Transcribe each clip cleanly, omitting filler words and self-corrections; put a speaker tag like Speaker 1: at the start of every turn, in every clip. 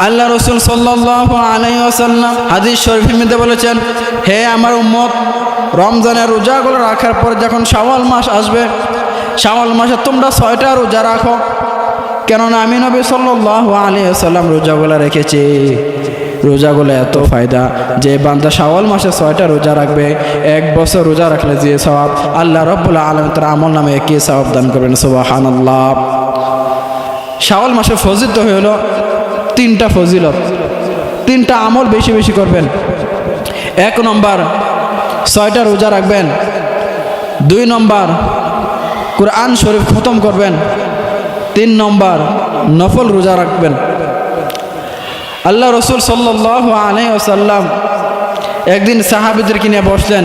Speaker 1: আল্লাহ রসুল সাল্লাল্লাহু আলাইহি ওয়াসাল্লাম হাদিস শরীফের মধ্যে বলেছেন, হে আমার উম্মত, রমজানের রোজাগুলো রাখার পর যখন শাওয়াল মাস আসবে, শাওয়াল মাসে তোমরা 6টা রোজা রাখো, কেননা আমি নবী সাল্লাল্লাহু আলাইহি ওয়াসাল্লাম রোজাগুলো রেখেছি। রোজাগুলো এত ফায়দা যে বান্দা শাওয়াল মাসে 6টা রোজা রাখবে, 1 বছর রোজা রাখলে যে সওয়াব আল্লাহ রাব্বুল আলামিন তার আমল নামে একই সওয়াব দান করবেন। সুবহানাল্লাহ। শাওয়াল মাসে ফজিলত হলো 3টা ফজিলত, 3টা আমল বেশি বেশি করবেন। 1 নম্বর 6টা রোজা রাখবেন। 2 নম্বর কুরআন শরীফ খতম করবেন। 3 নম্বর নফল রোজা রাখবেন। আল্লাহ রসুল সাল্লাল্লাহু আলাইহি ওয়াসাল্লাম একদিন সাহাবীদেরকে নিয়ে বসলেন।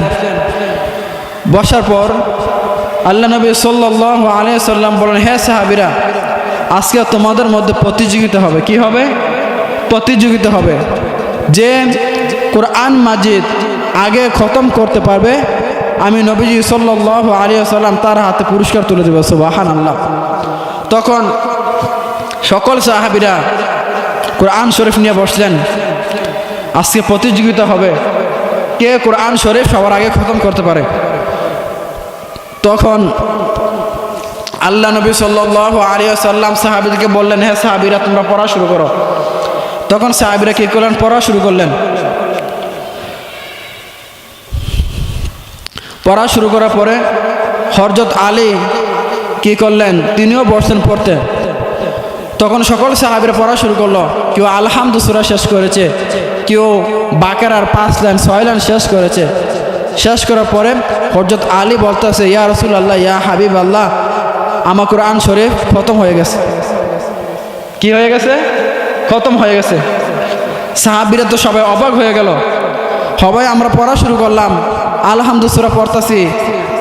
Speaker 1: বসার পর আল্লাহ নবী সাল্লাল্লাহু আলাইহি ওয়াসাল্লাম বলেন, হে সাহাবীরা, আজকে তোমাদের মধ্যে প্রতিযোগিতা হবে। কি হবে? প্রতিযোগিতা হবে। যে কোরআন মাজিদ আগে খতম করতে পারবে, আমি নবীজি সাল্লাল্লাহু আলাইহি ওয়াসাল্লাম তার হাতে পুরস্কার তুলে দেব। সুবহানাল্লাহ। তখন সকল সাহাবীরা কোরআন শরীফ নিয়ে বসলেন। আজকে প্রতিযোগিতা হবে কে কোরআন শরীফ সবার আগে খতম করতে পারে। তখন আল্লাহ নবী সাল্লাল্লাহু আলাইহি ওয়াসাল্লাম সাহাবীদেরকে বললেন, হে সাহাবীরা, তোমরা পড়া শুরু করো। তখন সাহাবীরা কি করলেন? পড়া শুরু করলেন। পড়া শুরু করার পরে হযরত আলী কি করলেন? তিনিও বসলেন পড়তে। তখন সকল সাহাবীরা পড়া শুরু করলো। কেউ আলহামদু সূরা শেষ করেছে, কেউ বাকারার 5 লাইন 6 লাইন শেষ করেছে। শেষ করার পরে হযরত আলী বলতেছে, ইয়া রাসূলুল্লাহ, ইয়া হাবিবাল্লাহ, আমার কোরআন শরীফ খতম হয়ে গেছে। কি হয়ে গেছে? খতম হয়ে গেছে। সাহাবীরা তো সবাই অবাক হয়ে গেল। সবাই আমরা পড়া শুরু করলাম, আলহামদু সূরা পড়তাছি,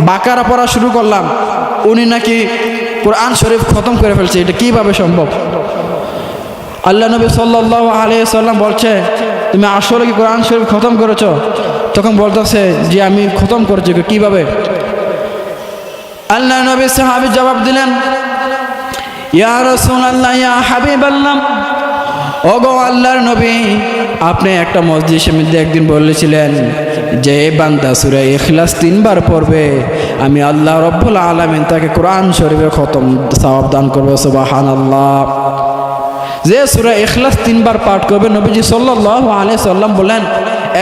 Speaker 1: বাকারা পড়া শুরু করলাম, উনি নাকি কোরআন শরীফ খতম করে ফেলছে। এটা কিভাবে সম্ভব? আল্লাহ নবী সাল্লাল্লাহু আলাইহি ওয়াসাল্লাম বলছে, তুমি আসলে কি কোরআন শরীফ খতম করেছো? তখন বলতেছে, যে আমি খতম করেছি। কিভাবে? আল্লাহ নবী সাহাবী জবাব দিলেন, ইয়া রাসূলুল্লাহ, ইয়া হাবিবাল্লাহ, ওগো আল্লাহর নবী, আপনি একটা মজলিসের মধ্যে একদিন বলেছিলেন যে বান্দা সূরা ইখলাস 3 বার পড়বে, আমি আল্লাহ রাব্বুল আলামিন তাকে কোরআন শরীফে খতম সওয়াব দান করব। সুবহানাল্লাহ। যে সূরা ইখলাস 3 বার পাঠ করবে, নবীজি সাল্লাল্লাহু আলাইহি সাল্লাম বলেন,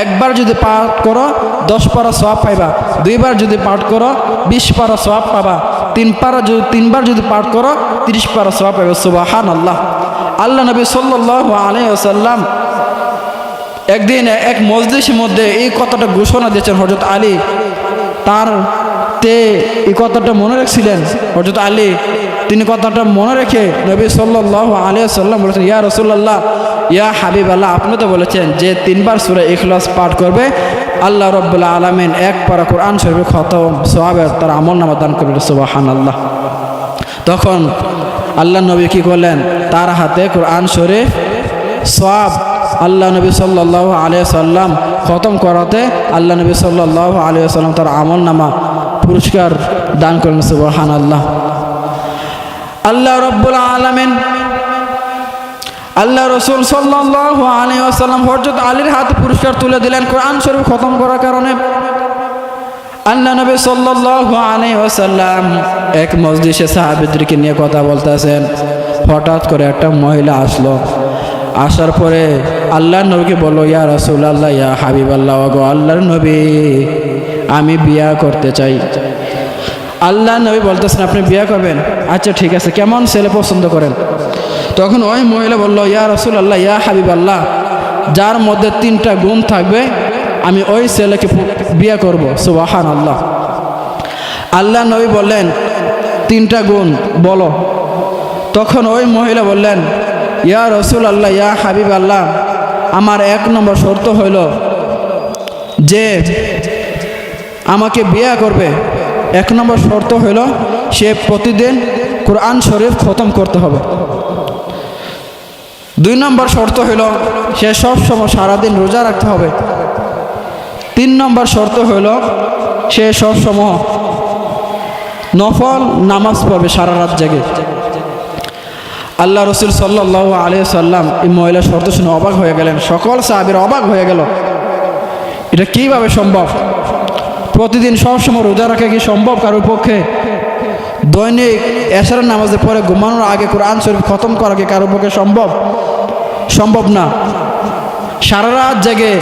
Speaker 1: একবার যদি পাঠ করো 10 পারা সওয়াব পাইবা, 2 বার যদি পাঠ করো 20 পারা সওয়াব পাবা, 3 বার যদি পাঠ করো 30 পারা সওয়াব পাইবা। সুবহানাল্লাহ। আল্লাহ নবী সাল্লাল্লাহু আলাইহি ওয়াসাল্লাম একদিন এক মজলিসের মধ্যে এই কথাটা ঘোষণা দিয়েছেন। হযরত আলী তার এই কথাটা মনে রাখছিলেন। হযরত আলী তিনি কথাটা মনে রেখে নবী সাল্লাল্লাহু আলাইহি ওয়াসাল্লাম বলেছেন, ইয়া রাসূলুল্লাহ, ইয়া হাবিবাল্লাহ, আপনি তো বলেছেন যে 3 বার সূরা ইখলাস পাঠ করবে, আল্লাহ রাব্বুল আলামিন 1 পারা কোরআন শরীফে খতম সওয়াবের তার আমলনামা দান করবেন। সুবহানাল্লাহ। তখন আল্লাহ নবী কি করলেন? তার হাতে কোরআন শরীফ সওয়াব আল্লাহ নবী সাল্লাল্লাহু আলাইহি ওয়াসাল্লাম খতম করাতে আল্লাহ নবী সাল্লাল্লাহু আলাইহি ওয়াসাল্লাম তার আমলনামা পুরস্কার দান করেন। সুবহানাল্লাহ। আল্লাহ রাব্বুল আলামিন আল্লাহ রাসূল সাল্লাল্লাহু আলাইহি ওয়াসাল্লাম হযরত আলীর হাতে পুরস্কার তুলে দিলেন কোরআন শরীফ খতম করার কারণে। আল্লাহ নবী সাল্লাল্লাহু আলাইহি ওয়াসাল্লাম এক মজলিসে সাহাবীদেরকে নিয়ে কথা বলতেছেন। হঠাৎ করে একটা মহিলা আসলো। আসার পরে আল্লাহর নবীকে বলল, ইয়া রাসূলুল্লাহ, ইয়া হাবিবাল্লাহ, ওগো আল্লাহর নবী, আমি বিয়া করতে চাই। আল্লাহর নবী বলতেছেন, আপনি বিয়া করবেন? আচ্ছা ঠিক আছে, কেমন ছেলে পছন্দ করেন? তখন ওই মহিলা বলল, ইয়া রাসূলুল্লাহ, ইয়া হাবিবাল্লাহ, যার মধ্যে 3টা গুণ থাকবে আমি ওই ছেলেকে বিয়ে করব। সুবহানাল্লাহ। আল্লাহ নবী বললেন, 3টা গুণ বলো। তখন ওই মহিলা বললেন, ইয়া রাসূলুল্লাহ, ইয়া হাবিবাল্লাহ, আমার 1 নম্বর শর্ত হইল যে আমাকে বিয়ে করবে, 1 নম্বর শর্ত হইল সে প্রতিদিন কোরআন শরীফ খতম করতে হবে। 2 নম্বর শর্ত হইল সে সবসময় সারাদিন রোজা রাখতে হবে। 3 নম্বর শর্ত হইল সে সবসময় নফল নামাজ পড়বে সারা রাত জেগে। আল্লাহ রসুল সাল্লাল্লাহু আলাইহি সাল্লাম এই মহিলার শর্ত শুনে অবাক হয়ে গেলেন। সকল সাহাবীরা অবাক হয়ে গেল, এটা কিভাবে সম্ভব? প্রতিদিন সবসময় রোজা রাখা কি সম্ভব কারোর পক্ষে? দৈনিক এশারের নামাজে পরে ঘুমানোর আগে কোরআন শরীফ খতম করা কি কারোর পক্ষে সম্ভব? সম্ভব না। সারা রাত জেগে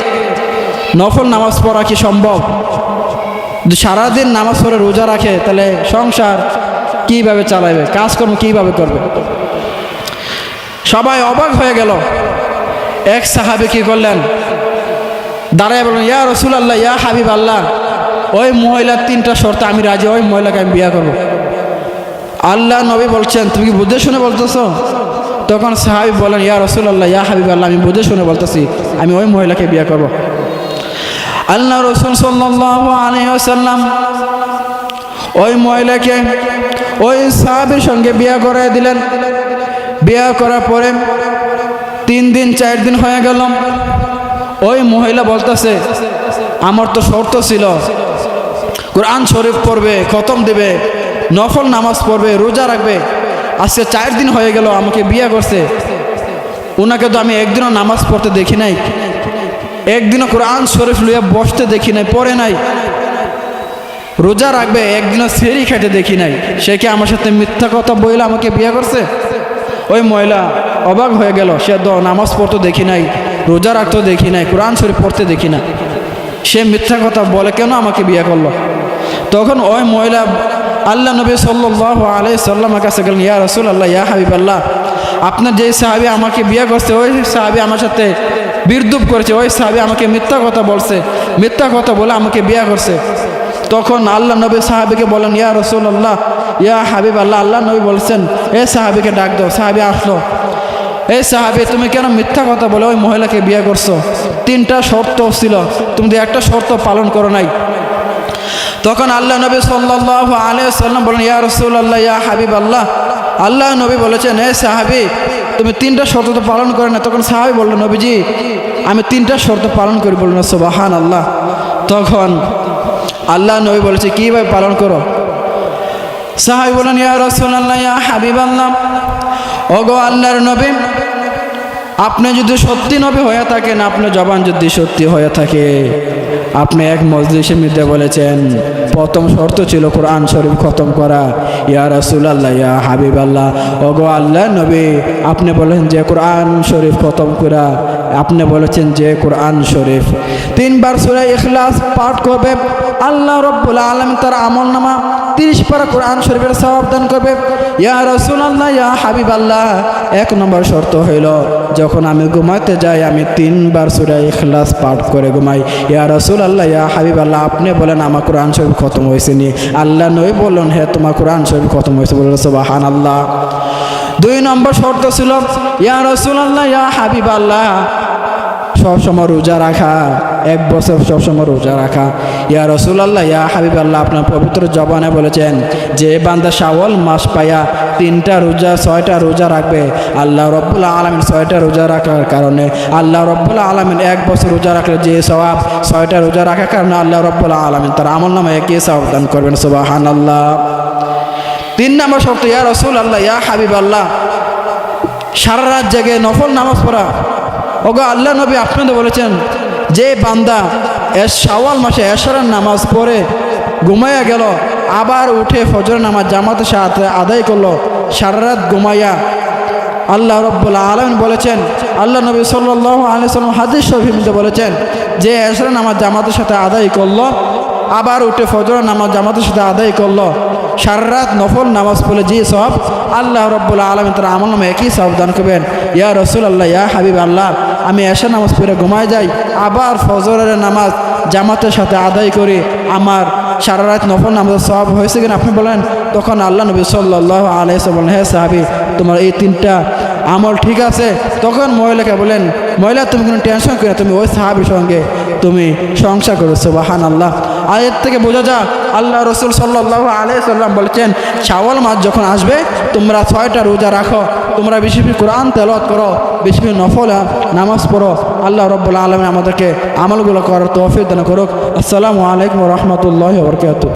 Speaker 1: নফল নামাজ পড়া কি সম্ভব? যদি সারাদিন নামাজ পড়ে রোজা রাখে তাহলে সংসার কিভাবে চালাবে, কাজকর্ম কিভাবে করবে? সবাই অবাক হয়ে গেল। এক সাহাবী কি করলেন, দাঁড়ায় বললেন, ইয়া রাসূলুল্লাহ, ইয়া হাবিব আল্লাহ, ওই মহিলার 3টা শর্ত আমি রাজি, ওই মহিলাকে আমি বিয়ে করবো। আল্লাহ নবী বলছেন, তুমি কি বুঝে শুনে বলতেছো? তখন সাহাবী বলেন, ইয়া রাসূলুল্লাহ, ইয়া হাবিব আল্লাহ, আমি বুঝে শুনে বলতেছি, আমি ওই মহিলাকে বিয়ে করব। আল্লাহ রাসূল সাল্লাল্লাহু আলাইহি ওয়াসাল্লাম ওই মহিলাকে ওই সাহাবীর সঙ্গে বিয়ে করে দিলেন। বিয়ে করার পরে 3 দিন 4 দিন হয়ে গেল। ওই মহিলা বলতেছে, আমার তো শর্ত ছিল কোরআন শরীফ পড়বে, খতম দেবে, নফল নামাজ পড়বে, রোজা রাখবে। আজকে 4 দিন হয়ে গেল আমাকে বিয়ে করছে, ওনাকে তো আমি একদিনও নামাজ পড়তে দেখি নাই, একদিনও কোরআন শরীফ লইয়া বসতে দেখি নাই, পড়ে নাই, রোজা রাখবে, একদিনও সেহরি খেতে দেখি নাই, সে কি আমার সাথে মিথ্যা কথা বলে আমাকে বিয়ে করছে? ওই মহিলা অবাক হয়ে গেল, সে তো নামাজ পড়তে দেখি নাই, রোজা রাখতেও দেখি নাই, কোরআন শরীফ পড়তে দেখি না, সে মিথ্যা কথা বলে কেন আমাকে বিয়ে করলো? তখন ওই মহিলা আল্লাহ নবী সাল্লাল্লাহু আলাইহি সাল্লামের কাছে গেলেন, ইয়া রাসূলুল্লাহ, ইয়া হাবিবাল্লাহ, আপনার যে সাহাবী আমাকে বিয়ে করছে, ওই সাহাবী আমার সাথে বিদ্রূপ করেছে, ওই সাহাবী আমাকে মিথ্যা কথা বলছে, মিথ্যা কথা বলে আমাকে বিয়ে করছে। তখন আল্লাহ নবী সাহাবীকে বলেন, ইয়া রাসূলুল্লাহ, ইয়া হাবিবাল্লাহ, আল্লাহ নবী বলছেন এই সাহাবীকে ডাক দাও। সাহাবী আসলো। এই সাহাবী, তুমি কেন মিথ্যা কথা বলে ওই মহিলাকে বিয়ে করছো? 3টা শর্ত ছিল, তুমি একটা শর্ত পালন করো নাই। তখন আল্লাহ নবী সাল্লাল্লাহু আলাইহি ওয়াসাল্লাম বলেন, ইয়া রাসূলুল্লাহ, ইয়া হাবিবাল্লাহ, আল্লাহ নবী বলেছেন এই সাহাবী তুমি 3টা শর্ত তো পালন করে না। তখন সাহাবী বলল, নবীজি আমি 3টা শর্ত পালন করি। বললেন সুবহানাল্লাহ। তখন আল্লাহ নবী বলেছে, কিভাবে পালন করো? সাহাবী বলেন, ইয়া রাসূলুল্লাহ, ইয়া হাবিবাল্লাহ, ওগো আল্লাহর নবী, আপনি যদি সত্যি নবী হয়ে থাকেন, আপনার জবান যদি সত্যি হয়ে থাকে, আপনি এক মজলিসের মধ্যে বলেছেন প্রথম শর্ত ছিল কোরআন শরীফ খতম করা। ইয়া রাসূলুল্লাহ, ইয়া হাবিবাল্লাহ, ওগো আল্লাহর নবী, আপনি বলেন যে কোরআন শরীফ খতম করা, আপনি বলেছেন যে কোরআন শরীফ 3 বার সূরা ইখলাস পাঠ করবে, আল্লাহ রাব্বুল আলামিন তার আমলনামা 30 পারা কোরআন শরীফের সওয়াব দান করবে। ইয়া রাসূলুল্লাহ, ইয়া হাবিবাল্লাহ, 1 নম্বর শর্ত হইল যখন আমি ঘুমাতে যাই আমি 3 বার সূরা ইখলাস পাঠ করে ঘুমাই। ইয়া রাসূলুল্লাহ, ইয়া হাবিবাল্লাহ, আপনি বলেন আমার কোরআন শরীফ খতম হয়েছে নি? আল্লাহ নবী বললেন, হ্যাঁ তোমার কোরআন শরীফ খতম হয়েছে। বললেন সুবহানাল্লাহ। 2 নম্বর শর্ত ছিল, ইয়া রাসূলুল্লাহ, ইয়া হাবিবাল্লাহ, সবসময় রোজা রাখা, 1 বছর সবসময় রোজা রাখা। ইয়া রাসূলুল্লাহ, ইয়া হাবিবাল্লাহ, আপনার পবিত্র জবানে বলেছেন যে বান্দা শাওয়াল মাস পায়া 3টা রোজা 6টা রোজা রাখবে, আল্লাহ রাব্বুল আলামিন 6টা রোজা রাখার কারণে আল্লাহ রাব্বুল আলামিন 1 বছর রোজা রাখলে যে সওয়াব 6টা রোজা রাখার কারণে আল্লাহ রাব্বুল আলামিন তার আমলনামায় একই সওয়াব দান করবেন। সুবহানাল্লাহ। 3 নম্বর শর্ত, ইয়া রাসূলুল্লাহ, ইয়া হাবিবাল্লাহ, সারা রাত জেগে নফল নামাজ পড়া। ওগো আল্লাহ নবী, আপনি তো বলেছেন যে বান্দা শাওয়াল মাসে এশারের নামাজ পড়ে ঘুমাইয়া গেল, আবার উঠে ফজরের নামাজ জামাতের সাথে আদায় করলো, সারা রাত ঘুমাইয়া, আল্লাহ রাব্বুল আলামিন বলেছেন, আল্লাহ নবী সাল্লাল্লাহু আলাইহি ওয়াসাল্লাম হাদিস শরীফের মধ্যে বলেছেন যে এশারের নামাজ জামাতের সাথে আদায় করলো, আবার উঠে ফজরের নামাজ জামাতের সাথে আদায় করলো, সারা রাত নফল নামাজ পড়লে যে সওয়াব আল্লাহ রাব্বুল আলামিন তার আমলনামায় একই সওয়াব দান করবেন। ইয়া রাসূলুল্লাহ, ইয়া হাবিবাল্লাহ, আমি এশার নামাজ পড়ে ঘুমায় যাই, আবার ফজরের নামাজ জামাতের সাথে আদায় করি, আমার সারা রাত নফল নামাজের সওয়াব হয়েছে কিনা আপনি বলেন? তখন আল্লাহ নবী সাল্লাল্লাহু আলাইহি ওয়াসাল্লাম বলেন, হ্যাঁ সাহাবী, তোমার এই 3টা আমল ঠিক আছে। তখন মহিলাকে বলেন, মহিলা তুমি কোনো টেনশন করো না, তুমি ওই সাহাবীর সঙ্গে তুমি সংসার করো। সুবহানাল্লাহ। আয়াত থেকে বোঝা যায় আল্লাহ রাসূল সাল্লাল্লাহু আলাইহি ওয়াসাল্লাম বলেছেন শাওয়াল মাস যখন আসবে তোমরা 6টা রোজা রাখো, তোমরা বেশি বেশি কোরআন তেলাওয়াত করো, বেশি বেশি নফল নামাজ পড়ো। আল্লাহ রাব্বুল আলামিন আমাদেরকে আমলগুলো করার তৌফিক দান করুক। আসসালামু আলাইকুম ওয়া রাহমাতুল্লাহি ওয়া বারাকাতুহু।